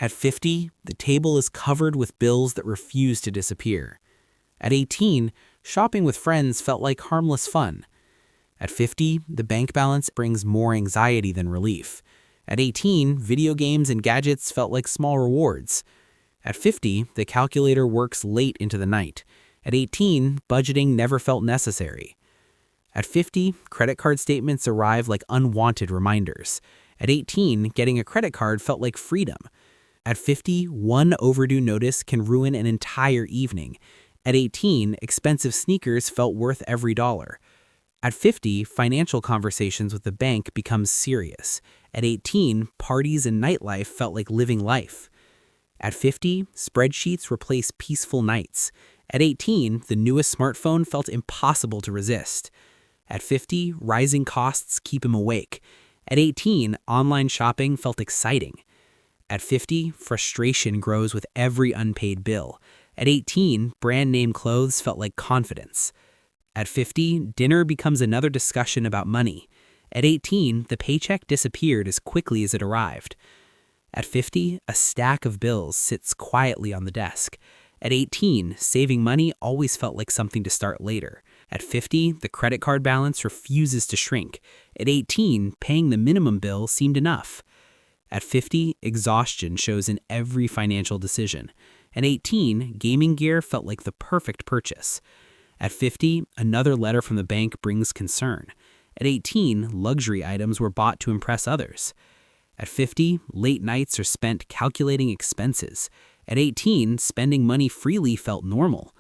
At 50, the table is covered with bills that refuse to disappear. At 18, shopping with friends felt like harmless fun. At 50, the bank balance brings more anxiety than relief. At 18, video games and gadgets felt like small rewards. At 50, the calculator works late into the night. At 18, budgeting never felt necessary. At 50, credit card statements arrive like unwanted reminders. At 18, getting a credit card felt like freedom. At 50, one overdue notice can ruin an entire evening. At 18, expensive sneakers felt worth every dollar. At 50, financial conversations with the bank become serious. At 18, parties and nightlife felt like living life. At 50, spreadsheets replace peaceful nights. At 18, the newest smartphone felt impossible to resist. At 50, rising costs keep him awake. At 18, online shopping felt exciting. At 50, frustration grows with every unpaid bill. At 18, brand name clothes felt like confidence. At 50, dinner becomes another discussion about money. At 18, the paycheck disappeared as quickly as it arrived. At 50, a stack of bills sits quietly on the desk. At 18, saving money always felt like something to start later. At 50, the credit card balance refuses to shrink. At 18, paying the minimum bill seemed enough. At 50, exhaustion shows in every financial decision. At 18, gaming gear felt like the perfect purchase. At 50, another letter from the bank brings concern. At 18, luxury items were bought to impress others. At 50, late nights are spent calculating expenses. At 18, spending money freely felt normal.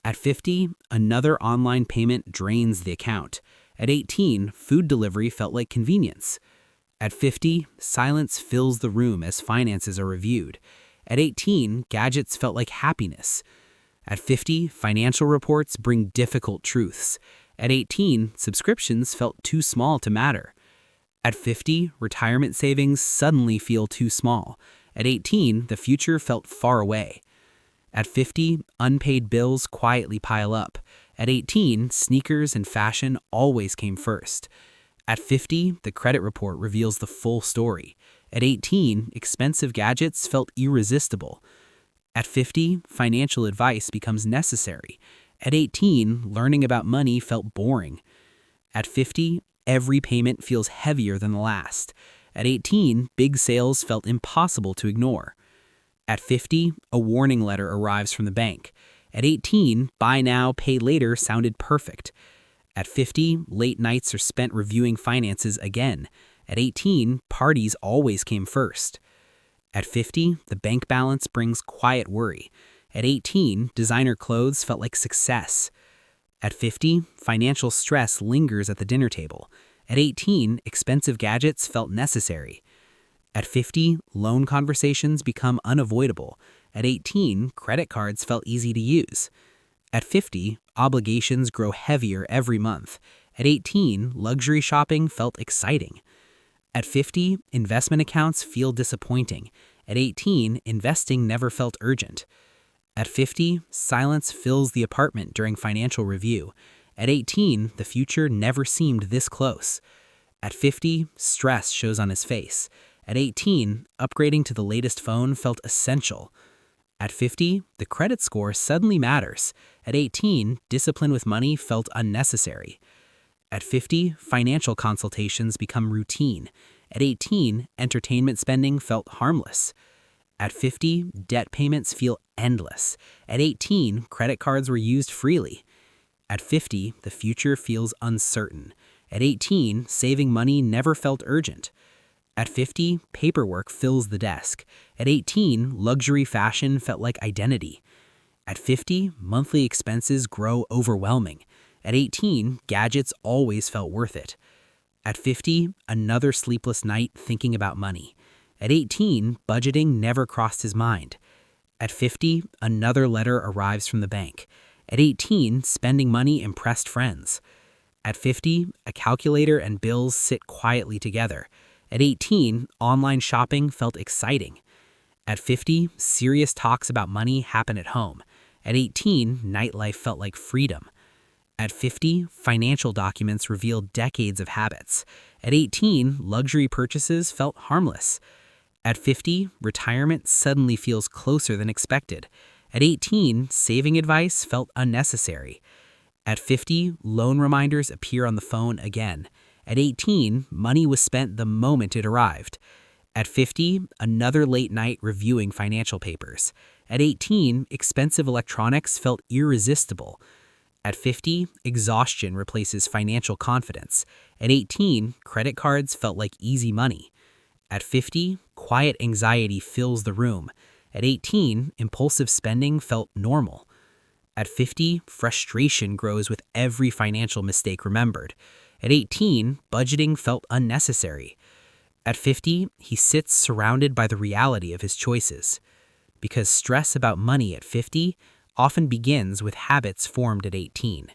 At 50, another online payment drains the account. At 18, food delivery felt like convenience. At 50, silence fills the room as finances are reviewed. At 18, gadgets felt like happiness. At 50, financial reports bring difficult truths. At 18, subscriptions felt too small to matter. At 50, retirement savings suddenly feel too small. At 18, the future felt far away. At 50, unpaid bills quietly pile up. At 18, sneakers and fashion always came first. At 50, the credit report reveals the full story. At 18, expensive gadgets felt irresistible. At 50, financial advice becomes necessary. At 18, learning about money felt boring. At 50, every payment feels heavier than the last. At 18, big sales felt impossible to ignore. At 50, a warning letter arrives from the bank. At 18, buy now, pay later sounded perfect. At 50, late nights are spent reviewing finances again. At 18, parties always came first. At 50, the bank balance brings quiet worry. At 18, designer clothes felt like success. At 50, financial stress lingers at the dinner table. At 18, expensive gadgets felt necessary. At 50, loan conversations become unavoidable. At 18, credit cards felt easy to use. At 50, obligations grow heavier every month. At 18, luxury shopping felt exciting. At 50, investment accounts feel disappointing. At 18, investing never felt urgent. At 50, silence fills the apartment during financial review. At 18, the future never seemed this close. At 50, stress shows on his face. At 18, upgrading to the latest phone felt essential. At 50, the credit score suddenly matters. At 18, discipline with money felt unnecessary. At 50, financial consultations become routine. At 18, entertainment spending felt harmless. At 50, debt payments feel endless. At 18, credit cards were used freely. At 50, the future feels uncertain. At 18, saving money never felt urgent. At 50, paperwork fills the desk. At 18, luxury fashion felt like identity. At 50, monthly expenses grow overwhelming. At 18, gadgets always felt worth it. At 50, another sleepless night thinking about money. At 18, budgeting never crossed his mind. At 50, another letter arrives from the bank. At 18, spending money impressed friends. At 50, a calculator and bills sit quietly together. At 18, online shopping felt exciting. At 50, serious talks about money happen at home. At 18, nightlife felt like freedom. At 50, financial documents reveal decades of habits. At 18, luxury purchases felt harmless. At 50, retirement suddenly feels closer than expected. At 18, saving advice felt unnecessary. At 50, loan reminders appear on the phone again. At 18, money was spent the moment it arrived. At 50, another late night reviewing financial papers. At 18, expensive electronics felt irresistible. At 50, exhaustion replaces financial confidence. At 18, credit cards felt like easy money. At 50, quiet anxiety fills the room. At 18, impulsive spending felt normal. At 50, frustration grows with every financial mistake remembered. At 18, budgeting felt unnecessary. At 50, he sits surrounded by the reality of his choices. Because stress about money at 50 often begins with habits formed at 18.